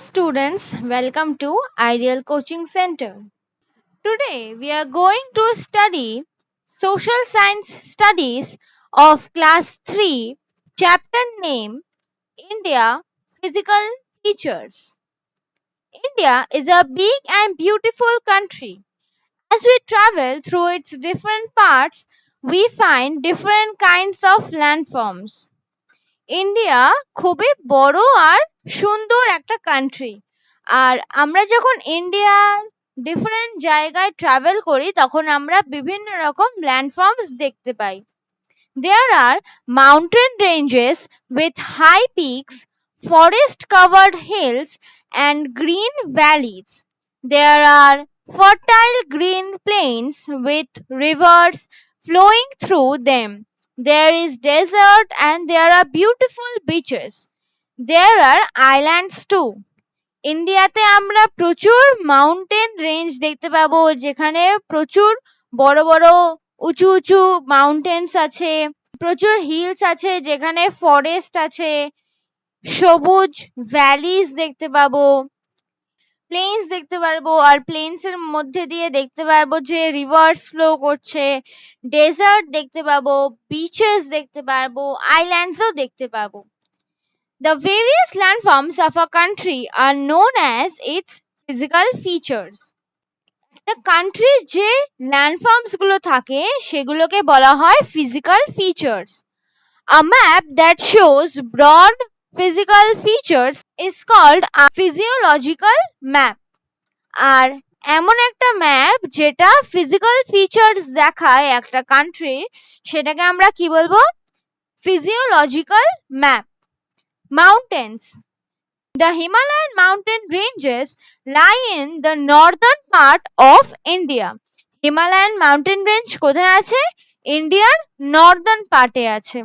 students, welcome to Ideal Coaching Center. Today we are going to study Social Science Studies of Class 3, chapter name India Physical Features. India is a big and beautiful country. As we travel through its different parts, we find different kinds of landforms. India খুবই বড় আর সুন্দর একটা country. আর আমরা যখন ইন্ডিয়ার different জায়গায় travel করি তখন আমরা বিভিন্ন রকম ল্যান্ডফর্মস দেখতে পাই। There are mountain ranges with high peaks, forest covered hills and green valleys. There are fertile green plains with rivers flowing through them. There is desert and there are beautiful beaches. There are islands too. ইন্ডিয়াতে আমরা প্রচুর mountain range দেখতে পাবো, যেখানে প্রচুর বড় বড় উঁচু উঁচু মাউন্টেন্স আছে, প্রচুর হিলস আছে, যেখানে ফরেস্ট আছে, সবুজ ভ্যালিজ দেখতে পাবো, প্লেন্স দেখতে পারবো, আর প্লেন্স এর মধ্যে দিয়ে দেখতে পারবো যে রিভার্স ফ্লো করছে, ডেজার্ট দেখতে পাবো, বিচেস দেখতে পারবো, আইল্যান্ডসও দেখতে পাবো। The various landforms of a country are known as its physical features. The country যে landforms গুলো থাকে সেগুলোকে বলা হয় physical features. A map that shows broad physical features is called a physiological map. আর এমন একটা ম্যাপ যেটা ফিজিক্যাল ফিচার্স দেখায় একটা কান্ট্রির, সেটাকে আমরা কি বলবো? Physiological map. Mountains. The Himalayan mountain ranges lie in the northern part of India. Himalayan mountain range কোথায় আছে? ইন্ডিয়ার নর্দার্ন পার্টে আছে।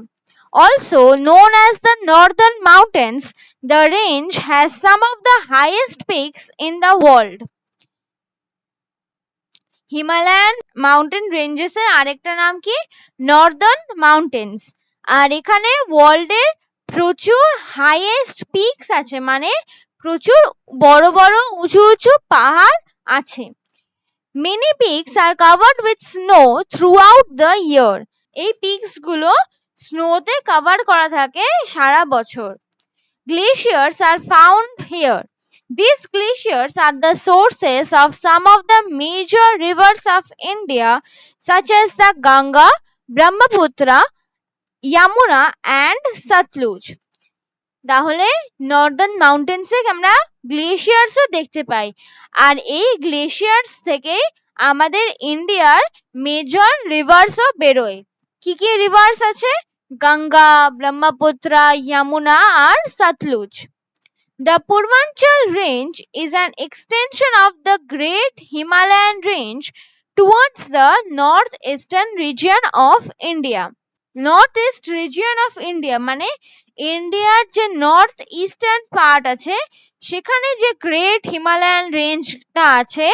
Also known as the Northern Mountains, the range has some of the highest peaks in the world. Himalayan mountain রেঞ্জেসের আরেকটা নাম কি? Northern mountains. আর এখানে ওয়ার্ল্ডের প্রচুর হাইয়েস্ট পিকস আছে, মানে প্রচুর বড় বড় উঁচু উঁচু পাহাড় আছে। Many peaks are covered with snow throughout the year. এই পিকস গুলো স্নোতে কভার করা থাকে সারা বছর। Glaciers are found here. These glaciers are the sources of some of the major rivers of India, such as the Ganga, Brahmaputra, Yamuna and Satluj. তাহলে Northern মাউন্টেন্সে আমরা গ্লেশিয়ার্সও দেখতে পাই, আর এই গ্লেশিয়ার্স থেকে আমাদের ইন্ডিয়ার মেজর রিভার্সও বেরোয়। কি কি রিভার্স আছে? গঙ্গা, ব্রহ্মপুত্রা, যমুনা আর Sutlej. The Purvanchal Range is an extension of the Great Himalayan Range towards the northeastern region of India. North east region of India মানে ইন্ডিয়ার যে নর্থ ইস্টার্ন পার্ট আছে, সেখানে যে গ্রেট হিমালয়ান রেঞ্জটা আছে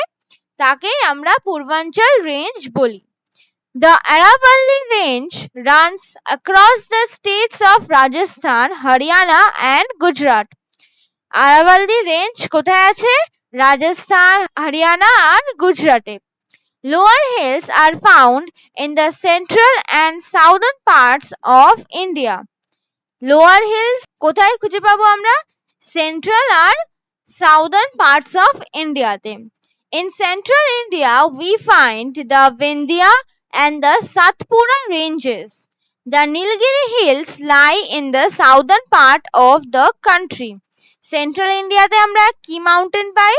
তাকে আমরা পূর্বাঞ্চল রেঞ্জ বলি। The Aravalli Range runs across the states of Rajasthan, Haryana and Gujarat. Aravalli range কোথায় আছে? রাজস্থান, হরিয়ানা আর গুজরাটে। Lower hills are found in the central and southern parts of India. Lower hills কোথায় খুঁজে পাবো আমরা? সেন্ট্রাল আর সাউদার্ন পার্টস অফ ইন্ডিয়াতে। In central India, we find the Vindhya and the Satpura ranges. The Nilgiri hills lie in the southern part of the country. Central ইন্ডিয়াতে আমরা কি mountain পাই?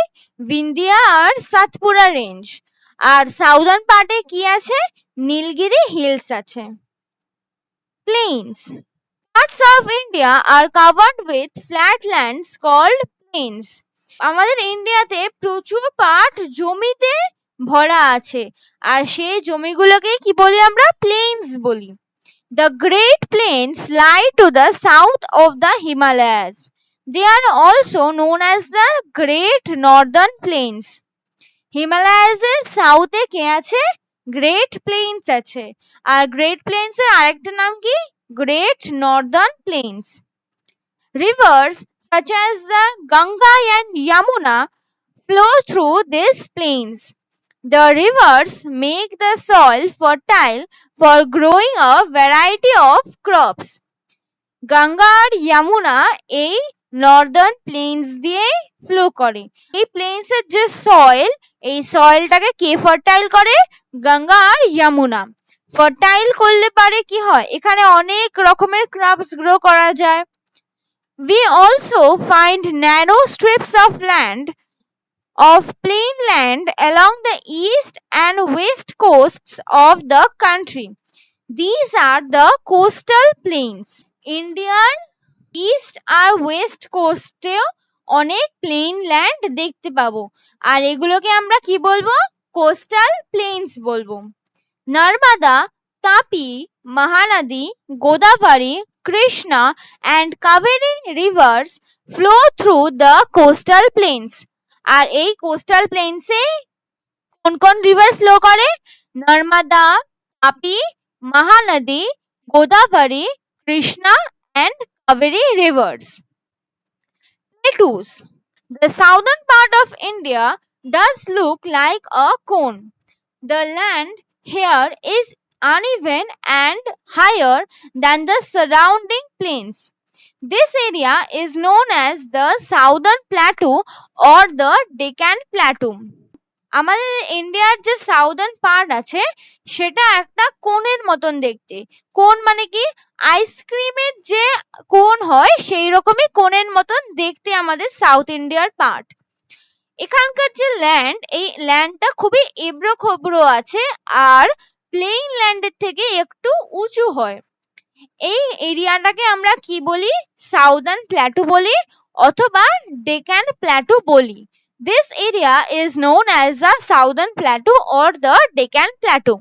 বিন্দিয়া আর Satpura range. আর southern পার্টে কি আছে? নীলগিরি হিলস আছে। Plains. Parts of India are covered with flatlands called plains. আমাদের ইন্ডিয়াতে প্রচুর পার্ট জমিতে ভরা আছে, আর সেই জমিগুলোকে কি বলি আমরা? প্লেইনস বলি। The Great Plains lie to the south of the Himalayas. They are also known as the Great Northern Plains. Himalayas এর সাউথে কে আছে? গ্রেট প্লেইনস আছে। আর গ্রেট প্লেইনস এর আরেকটা নাম কি? Great northern plains. Rivers such as the Ganga and Yamuna flow through these plains. The rivers make the soil fertile for growing a variety of crops. Ganga আর যমুনা এই northern planes দিয়ে flow করে। এই planes এর যে সয়েল, এই সয়েলটাকে কে fertile করে? গঙ্গা আর যমুনা। ফার্টাইল করলে পারে কি হয়, এখানে অনেক রকমের ক্রপস গ্রো করা যায়। We also find narrow strips of land of plain land along the east and west coasts of the country. These are the coastal plains. ইন্ডিয়ার ইস্ট আর ওয়েস্ট কোস্টেও অনেক প্লেন ল্যান্ড দেখতে পাবো, আর এগুলোকে আমরা কি বলবো? কোস্টাল প্লেন্স বলবো। নর্মদা, তাপি, Mahanadi, Godavari, Krishna and Kaveri rivers flow through the coastal plains. আর এই কোস্টাল প্লেন্সে কোন কোন রিভার ফ্লো করে? নর্মদা, তাপি, Mahanadi, Godavari, Krishna and Kaveri rivers. Plateaus. The southern part of India does look like a cone. The land here is uneven and higher than the surrounding plains. This area is known as the Southern Plateau or the Deccan Plateau. আমাদের ইন্ডিয়ার যে southern part আছে সেটা একটা কোনের মতন দেখতে। কোন মানে কি? আইসক্রিমের যে কোন হয় সেই রকমই কোনের মতন দেখতে আমাদের সাউথ ইন্ডিয়ার পার্ট। এখানকার যে ল্যান্ড, এই ল্যান্ডটা খুবই এবড়ো খবড়ো আছে আর প্লেইন ল্যান্ডের থেকে একটু উঁচু হয়। এই এরিয়াটাকে আমরা কি বলি? সাউদার্ন প্ল্যাটু বলি অথবা ডেকান প্ল্যাটু বলি। This area is known as the Southern Plateau or the Deccan Plateau.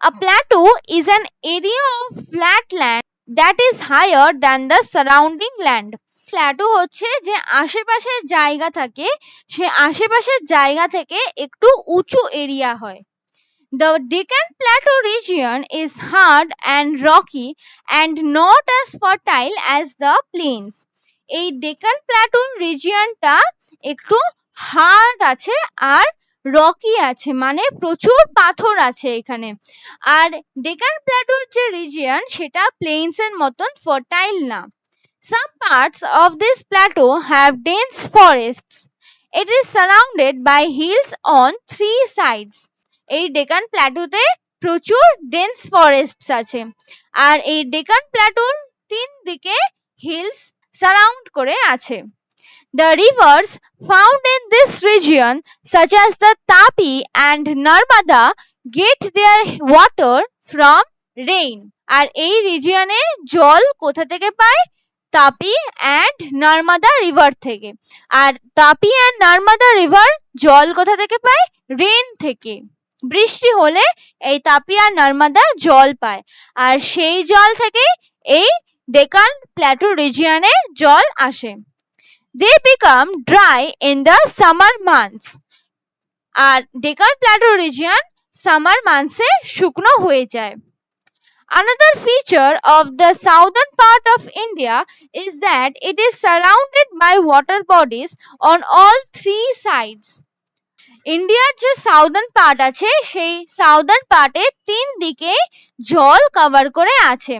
A plateau is an area of flat land that is higher than the surrounding land. Plateau হচ্ছে যে আশেপাশের জায়গা থাকে, সে আশেপাশের জায়গা থেকে একটু উঁচু এরিয়া হয়। The Deccan Plateau region is hard and rocky and not as fertile as the plains. এই ডেকান প্ল্যাটু রিজিয়নটা একটু হার্ড আছে আর রকি আছে, মানে প্রচুর পাথর আছে এখানে। আর ডেকান প্ল্যাটুর যে রিজিয়ন সেটা প্লেইনস এর মতন ফার্টাইল না। Some parts of this plateau have dense forests. It is surrounded by hills on three sides. এই ডেকান প্ল্যাটুতে প্রচুর ডেন্স ফরেস্টস আছে আর এই ডেকান প্ল্যাটুর তিন দিকে হিলস সারাউন্ড করে আছে। The rivers found in this region, such as the Tapi and Narmada, get their water from rain. আর এই রিজিয়নে জল কোথা থেকে পায়? তাপি অ্যান্ড নর্মদা রিভার থেকে। আর তাপি অ্যান্ড নর্মদা রিভার জল কোথা থেকে পায়? রেন থেকে। বৃষ্টি হলে এই তাপি আর নর্মদা জল পায় আর সেই জল থেকে এই ডেকান প্ল্যাটু রিজিয়নে জল আসে। They become dry in the summer months. আর ডেকান প্ল্যাটু রিজিয়ন সামার মান্থসে শুকনো হয়ে যায়। Another feature of the southern part of India is that it is surrounded by water bodies on all three sides. ইন্ডিয়ার যে southern part আছে সেই southern পার্টে তিন দিকে জল কভার করে আছে।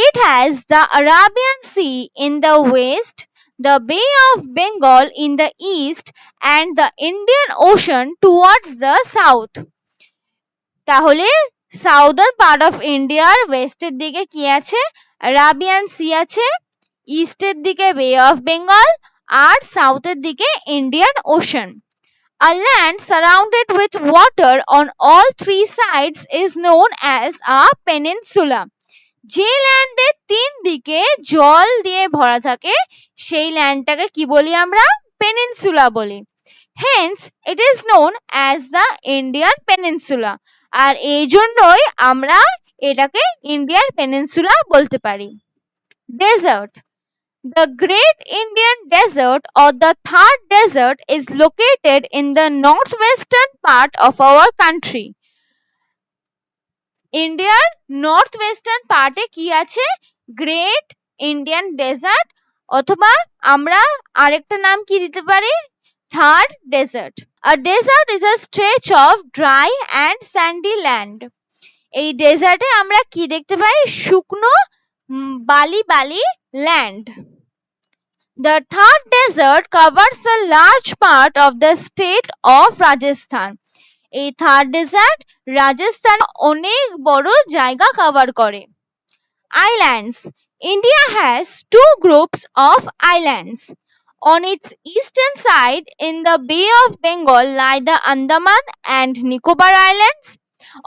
It has the Arabian Sea in the west, the Bay of Bengal in the east and the Indian Ocean towards the south. তাহলে সাউদার্ন পার্ট অফ ইন্ডিয়ার ওয়েস্টের দিকে কি আছে? আরাবিয়ান সি আছে, ইস্টের দিকে বে অফ বেঙ্গল আর সাউথের দিকে Indian ocean. A land surrounded with water on all three sides is known as a peninsula. যে ল্যান্ডের তিন দিকে জল দিয়ে ভরা থাকে সেই ল্যান্ডটাকে কি বলি আমরা? পেনিনসুলা বলি। Hence it is known as the Indian Peninsula. আর এই জন্যই আমরা এটাকে ইন্ডিয়ান পেনিনসুলা বলতে পারি। Desert. The Great Indian Desert or the Third Desert is located in the northwestern part of our country. ইন্ডিয়ার নর্থ ওয়েস্টার্ন পার্টে কি আছে? গ্রেট ইন্ডিয়ান ডেজার্ট অথবা আমরা আরেকটা নাম কি দিতে পারি, third desert. A desert is a stretch of dry and sandy land. এই ডেজার্টে আমরা কি দেখতে পাই, শুকনো বালি বালি land. The third desert covers a large part of the state of Rajasthan. এই থার্ড ডেজার্ট রাজস্থান অনেক বড় জায়গা কভার করে। Islands. India has two groups of islands. On its eastern side in the Bay of Bengal lie the Andaman and Nicobar Islands.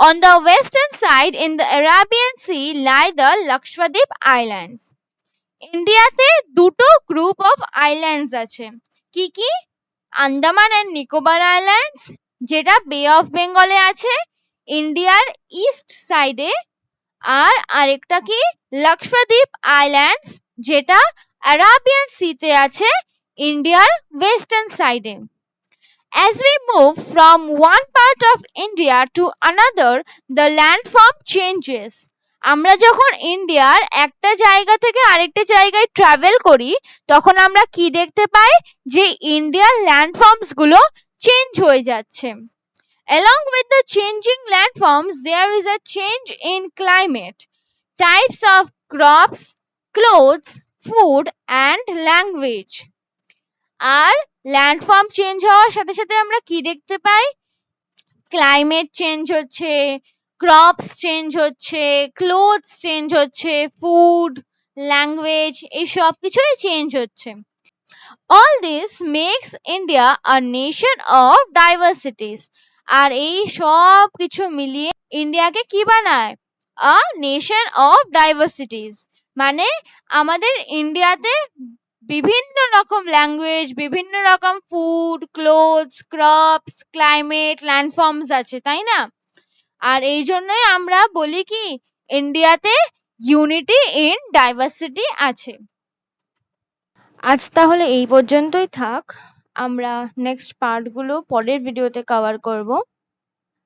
On the western side in the Arabian Sea lie the Lakshadweep Islands. ইন্ডিয়াতে দুটো group of islands আছে, কি কি, Andaman and Nicobar islands যেটা বে of বেঙ্গলে আছে ইন্ডিয়ার ইস্ট সাইডে, আর আরেকটা কি লাক্ষাদ্বীপ আইল্যান্ডস যেটা আরাবিয়ান সিতে আছে ইন্ডিয়ার ওয়েস্টার্ন সাইডে। As we move from one part of India to another, the landform changes. আমরা যখন ইন্ডিয়ার একটা জায়গা থেকে আরেকটা জায়গায় ট্রাভেল করি তখন আমরা কি দেখতে পাই, যে ইন্ডিয়ার ল্যান্ডফর্মস গুলো চেঞ্জ হয়ে যাচ্ছে। Along with the changing landforms, there is a change in climate, types of crops, clothes, food, and language. আর ল্যান্ডফর্ম চেঞ্জ হওয়ার সাথে সাথে আমরা কি দেখতে পাই, ক্লাইমেট চেঞ্জ হচ্ছে, ক্রপস চেঞ্জ হচ্ছে, ক্লোথস চেঞ্জ হচ্ছে, ফুড, ল্যাঙ্গুয়েজ, এই সব কিছুই চেঞ্জ হচ্ছে। All this makes India a nation of diversities. আর এই সব কিছু মিলিয়ে ইন্ডিয়াকে কি বানায়, a nation of diversities, মানে আমাদের ইন্ডিয়াতে বিভিন্ন রকম ল্যাঙ্গুয়েজ, বিভিন্ন রকম ফুড, ক্লোথস, ক্রপস, ক্লাইমেট, ল্যান্ডফর্মস আছে, তাই না? আর এই জন্যই আমরা বলি কি ইন্ডিয়াতে ইউনিটি ইন ডাইভার্সিটি আছে। আজ তাহলে এই পর্যন্তই থাক, আমরা নেক্সট পার্টগুলো পরের ভিডিওতে কভার করব।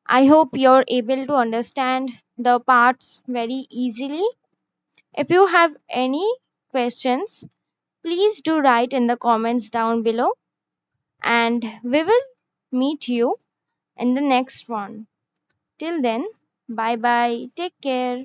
I hope you're able to understand the parts very easily. If you have any questions, please do write in the comments down below, and we will meet you in the next one. Till then, bye bye, take care.